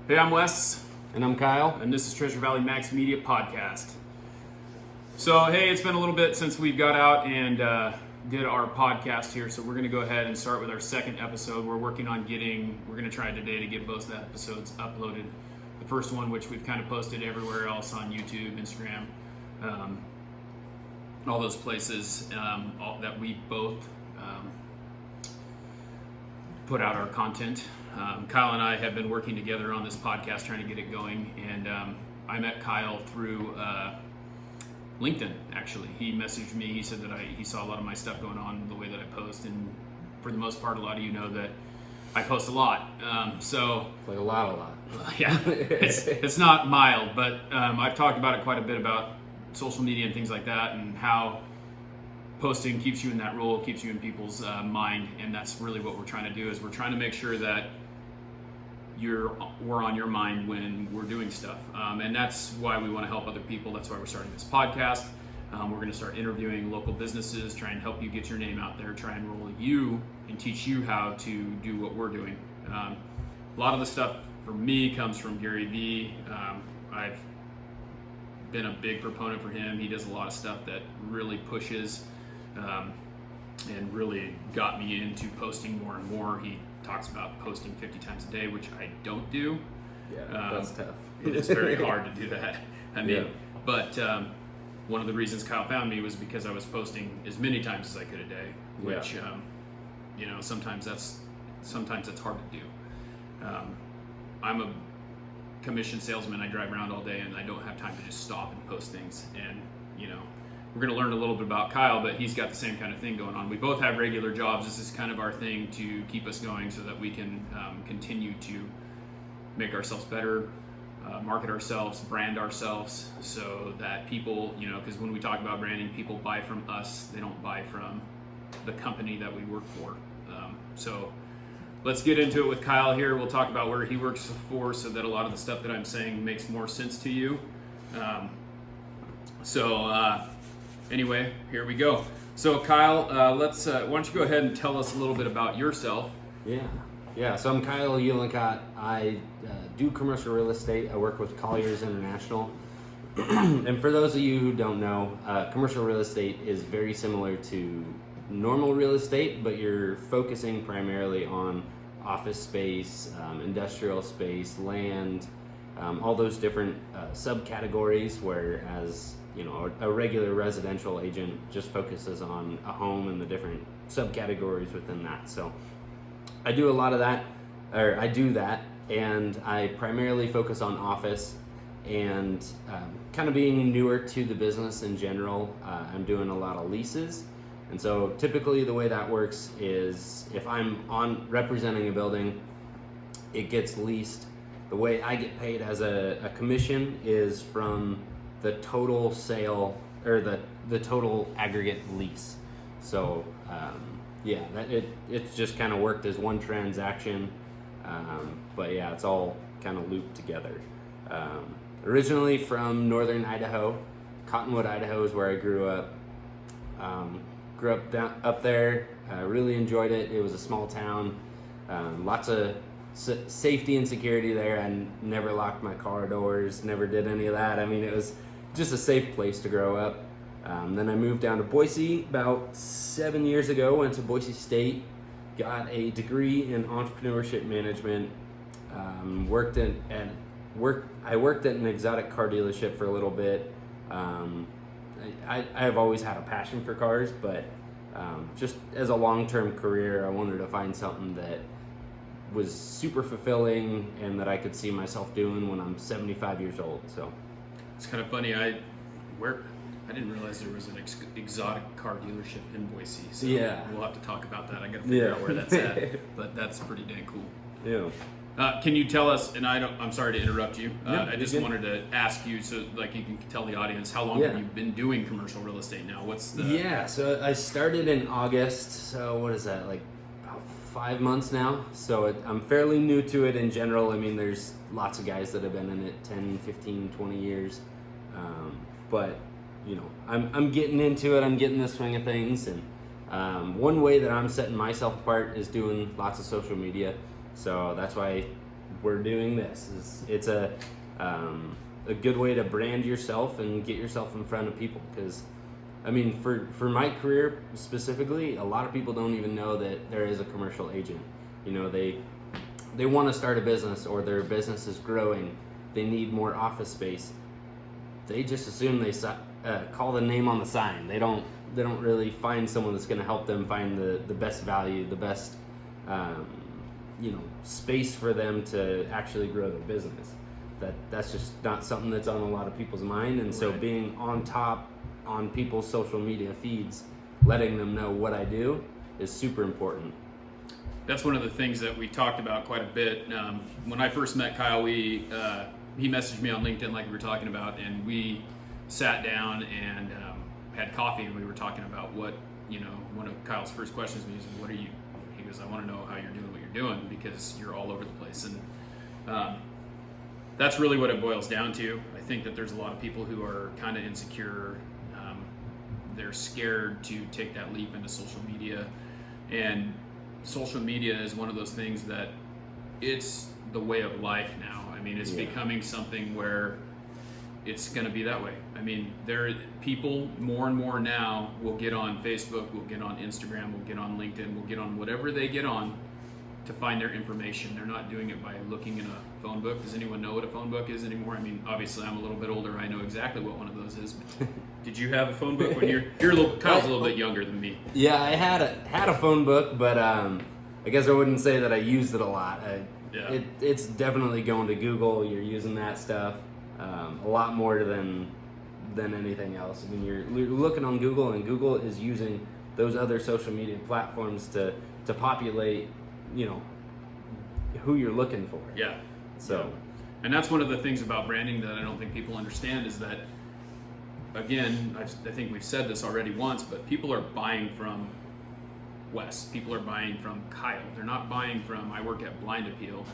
Hey, I'm Wes. And I'm Kyle. And this is Treasure Valley Max Media Podcast. So, hey, it's been a little bit since we got out and did our podcast here, so we're going to go ahead and start with our second episode. We're working on we're going to try today to get both the episodes uploaded. The first one, which we've kind of posted everywhere else on YouTube, Instagram, all those places that we both put out our content. Kyle and I have been working together on this podcast, trying to get it going, and I met Kyle through LinkedIn. Actually, he messaged me. He said that he saw a lot of my stuff going on, the way that I post, and for the most part, a lot of you know that I post a lot. So like a lot. Yeah, it's not mild, but I've talked about it quite a bit about social media and things like that, and how posting keeps you in that role, keeps you in people's mind, and that's really what we're trying to do. Is we're trying to make sure that we're on your mind when we're doing stuff, and that's why we want to help other people. That's why we're starting this podcast. We're going to start interviewing local businesses, try and help you get your name out there, try and roll you and teach you how to do what we're doing. A lot of the stuff for me comes from Gary Vee. I've been a big proponent for him. He does a lot of stuff that really pushes and really got me into posting more and more. He talks about posting 50 times a day, which I don't do. Yeah, that's tough. It's very hard to do that. I mean, yeah. But one of the reasons Kyle found me was because I was posting as many times as I could a day, which sometimes that's hard to do. I'm a commission salesman. I drive around all day and I don't have time to just stop and post things. And we're going to learn a little bit about Kyle, but he's got the same kind of thing going on. We both have regular jobs. This is kind of our thing to keep us going so that we can continue to make ourselves better, market ourselves, brand ourselves, so that people, because when we talk about branding, people buy from us. They don't buy from the company that we work for. So let's get into it with Kyle here. We'll talk about where he works for so that a lot of the stuff that I'm saying makes more sense to you. Anyway, here we go. So Kyle, why don't you go ahead and tell us a little bit about yourself? Yeah. So I'm Kyle Uhlenkott. I do commercial real estate. I work with Colliers International. And for those of you who don't know, commercial real estate is very similar to normal real estate, but you're focusing primarily on office space, industrial space, land, all those different subcategories, whereas a regular residential agent just focuses on a home and the different subcategories within that. So I do a lot of that, or I do that, and I primarily focus on office. And kind of being newer to the business in general, I'm doing a lot of leases. And so typically the way that works is if I'm representing a building, it gets leased. The way I get paid as a commission is from the total sale, or the total aggregate lease. So it's just kind of worked as one transaction, but yeah, it's all kind of looped together. Originally from northern Idaho, Cottonwood, Idaho is where I grew up. Grew up up there. Really enjoyed it. It was a small town. Lots of safety and security there. I never locked my car doors, never did any of that. I mean, it was just a safe place to grow up. Then I moved down to Boise about 7 years ago, went to Boise State, got a degree in entrepreneurship management, I worked at an exotic car dealership for a little bit. I have always had a passion for cars, but just as a long-term career, I wanted to find something that was super fulfilling and that I could see myself doing when I'm 75 years old. So it's kind of funny. I didn't realize there was an exotic car dealership in Boise. So yeah, we'll have to talk about that. I got to figure out where that's at, but that's pretty dang cool. Yeah. Can you tell us, and I'm sorry to interrupt you, I just good. wanted to ask you, so like you can tell the audience, how long have you been doing commercial real estate now? So I started in August, so what is that, like about 5 months now? So I'm fairly new to it in general. I mean, there's lots of guys that have been in it 10, 15, 20 years, but I'm getting into it, I'm getting the swing of things, and one way that I'm setting myself apart is doing lots of social media. So that's why we're doing this. It's a good way to brand yourself and get yourself in front of people. Because, I mean, for my career specifically, a lot of people don't even know that there is a commercial agent. You know, they want to start a business, or their business is growing. They need more office space. They just assume they call the name on the sign. They don't really find someone that's going to help them find the best value, the best space for them to actually grow their business. That's just not something that's on a lot of people's mind. And so being on top on people's social media feeds, letting them know what I do is super important. That's one of the things that we talked about quite a bit. When I first met Kyle, he messaged me on LinkedIn like we were talking about, and we sat down and had coffee, and we were talking about what, one of Kyle's first questions was, what are you, he goes, I want to know how you're doing what you're doing, because you're all over the place. And that's really what it boils down to. I think that there's a lot of people who are kind of insecure. They're scared to take that leap into social media, and social media is one of those things that it's the way of life now. I mean, it's becoming something where it's going to be that way. I mean, people more and more now will get on Facebook, will get on Instagram, will get on LinkedIn, will get on whatever they get on to find their information. They're not doing it by looking in a phone book. Does anyone know what a phone book is anymore? I mean, obviously I'm a little bit older. I know exactly what one of those is. But did you have a phone book when Kyle's a little bit younger than me? Yeah, I had a phone book, but I guess I wouldn't say that I used it a lot. It's definitely going to Google. You're using that stuff a lot more than anything else. I mean, you're looking on Google, and Google is using those other social media platforms to populate, who you're looking for. Yeah. So, and that's one of the things about branding that I don't think people understand is that, again, I think we've said this already once, but people are buying from Wes. People are buying from Kyle. They're not buying from, I work at Blind Appeal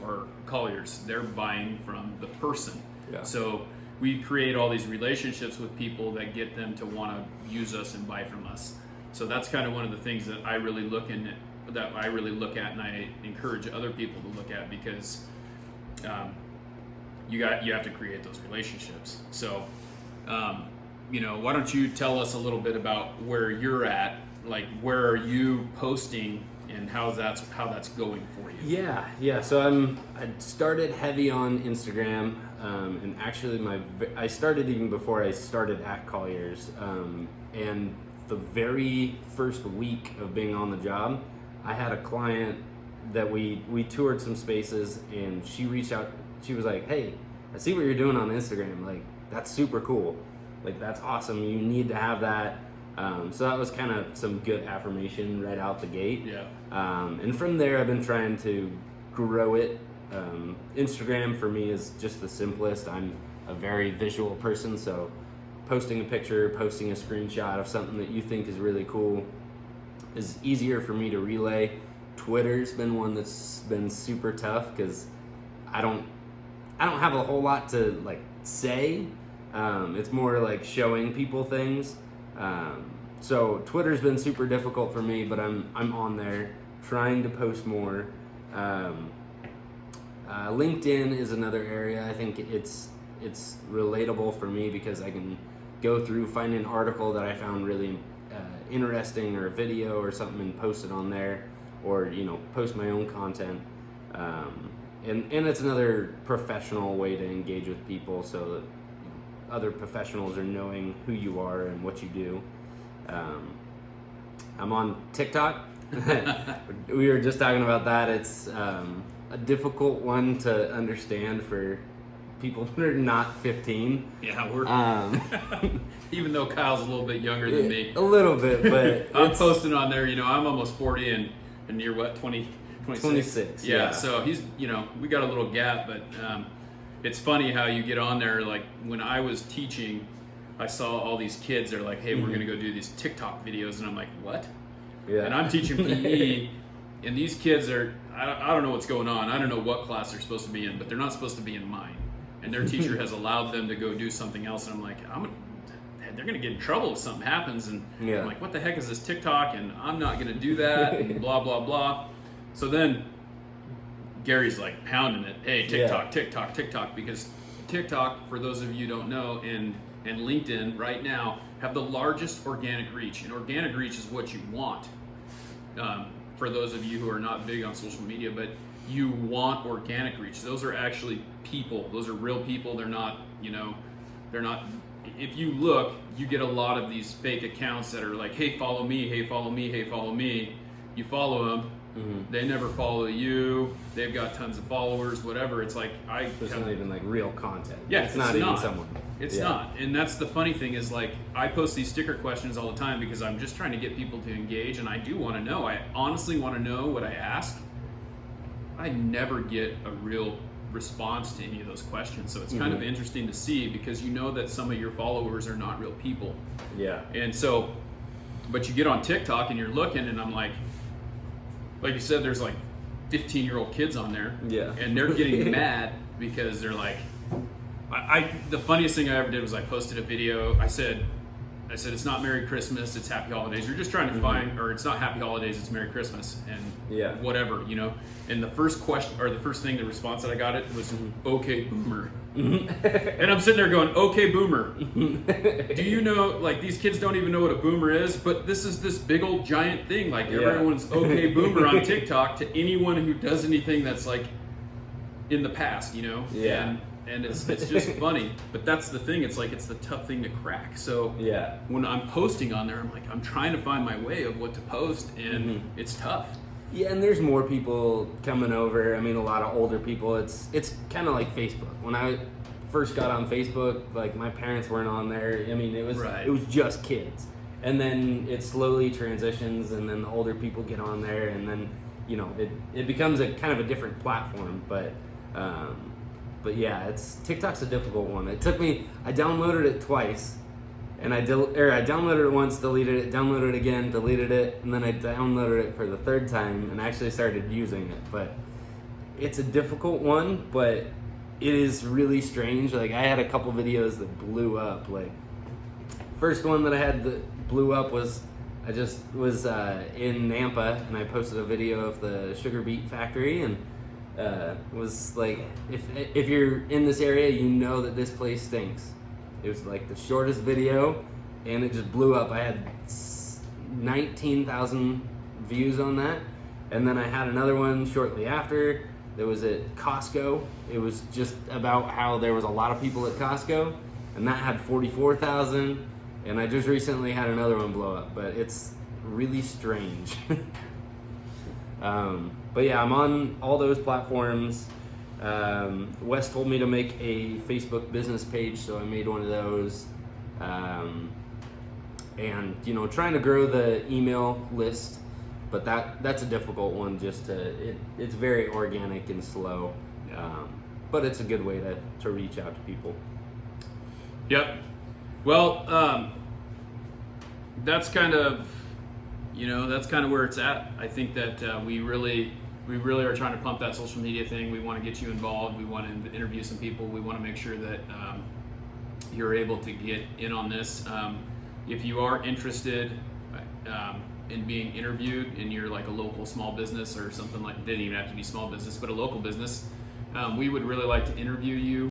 or Colliers. They're buying from the person. Yeah. So we create all these relationships with people that get them to want to use us and buy from us. So that's kind of one of the things that I really look at, and I encourage other people to look at, because you have to create those relationships. So why don't you tell us a little bit about where you're at, like where are you posting and how that's going for you? Yeah. So I started heavy on Instagram, and actually I started even before I started at Colliers, and the very first week of being on the job, I had a client that we toured some spaces, and she reached out. She was like, "Hey, I see what you're doing on Instagram. Like, that's super cool. Like, that's awesome. You need to have that." So that was kind of some good affirmation right out the gate. Yeah. And from there, I've been trying to grow it. Instagram for me is just the simplest. I'm a very visual person, so posting a picture, posting a screenshot of something that you think is really cool is easier for me to relay. Twitter's been one that's been super tough, because I don't have a whole lot to say. It's more like showing people things. So Twitter's been super difficult for me, but I'm on there trying to post more. LinkedIn is another area. I think it's relatable for me, because I can go through, find an article that I found really interesting, or a video or something, and post it on there, or post my own content. And it's another professional way to engage with people, so that other professionals are knowing who you are and what you do. I'm on TikTok. We were just talking about that. It's a difficult one to understand for people that are not 15. Yeah, we're even though Kyle's a little bit younger than me. A little bit, but I'm posting on there. I'm almost 40, and you're what, 26? 26. Yeah. So he's, we got a little gap, but it's funny how you get on there. Like when I was teaching, I saw all these kids. They're like, "Hey, we're gonna go do these TikTok videos," and I'm like, "What?" Yeah. And I'm teaching PE, and these kids are, I don't know what's going on. I don't know what class they're supposed to be in, but they're not supposed to be in mine. And their teacher has allowed them to go do something else, and I'm like, they're going to get in trouble if something happens. And I'm like, what the heck is this TikTok? And I'm not going to do that, and blah, blah, blah. So then Gary's like pounding it. Hey, TikTok, TikTok, TikTok, because TikTok, for those of you who don't know, and LinkedIn right now have the largest organic reach, and organic reach is what you want. For those of you who are not big on social media, but you want organic reach. Those are actually people. Those are real people. They're not, they're not. If you look, you get a lot of these fake accounts that are like, hey, follow me, hey, follow me, hey, follow me. You follow them. Mm-hmm. They never follow you. They've got tons of followers, whatever. It's like it's not even like real content. Yeah, it's not even someone. It's not. And that's the funny thing is, like, I post these sticker questions all the time because I'm just trying to get people to engage, and I do want to know. I honestly want to know what I ask. I never get a real response to any of those questions, so it's kind of interesting to see, because you know that some of your followers are not real people. Yeah. And so, but you get on TikTok and you're looking, and I'm like you said, there's like 15-year-old kids on there. Yeah. And they're getting mad because they're like, the funniest thing I ever did was I posted a video. I said it's not Merry Christmas, it's Happy Holidays. You're just trying to find, or it's not Happy Holidays, it's Merry Christmas, and whatever, And the first question, or the first thing, the response that I got was, okay, boomer. And I'm sitting there going, okay, boomer. Do you know, like, these kids don't even know what a boomer is, but this is this big old giant thing. Like, everyone's okay, boomer on TikTok to anyone who does anything that's like in the past, Yeah. And it's just funny, but that's the thing. It's like, it's the tough thing to crack. So when I'm posting on there, I'm trying to find my way of what to post, and it's tough. Yeah, and there's more people coming over. I mean, a lot of older people. It's kind of like Facebook. When I first got on Facebook, like, my parents weren't on there. I mean, it was just kids, and then it slowly transitions, and then the older people get on there, and then it becomes a kind of a different platform, but. But yeah, TikTok's a difficult one. It took me. I downloaded it twice, and I downloaded it once, deleted it, downloaded it again, deleted it, and then I downloaded it for the third time and actually started using it. But it's a difficult one, but it is really strange. Like, I had a couple videos that blew up. Like, first one that I had that blew up was I just was in Nampa, and I posted a video of the sugar beet factory, and was like, if you're in this area, you know that this place stinks. It was like the shortest video, and it just blew up. I had 19,000 views on that, and then I had another one shortly after that was at Costco. It was just about how there was a lot of people at Costco, and that had 44,000. And I just recently had another one blow up, but it's really strange. But yeah, I'm on all those platforms. Wes told me to make a Facebook business page, so I made one of those. And trying to grow the email list, but that's a difficult one. It's very organic and slow, but it's a good way to reach out to people. Yep. Well, that's kind of where it's at. I think that we really are trying to pump that social media thing. We want to get you involved. We want to interview some people. We want to make sure that you're able to get in on this. If you are interested in being interviewed, and you're like a local small business or something, like, didn't even have to be small business, but a local business, we would really like to interview you.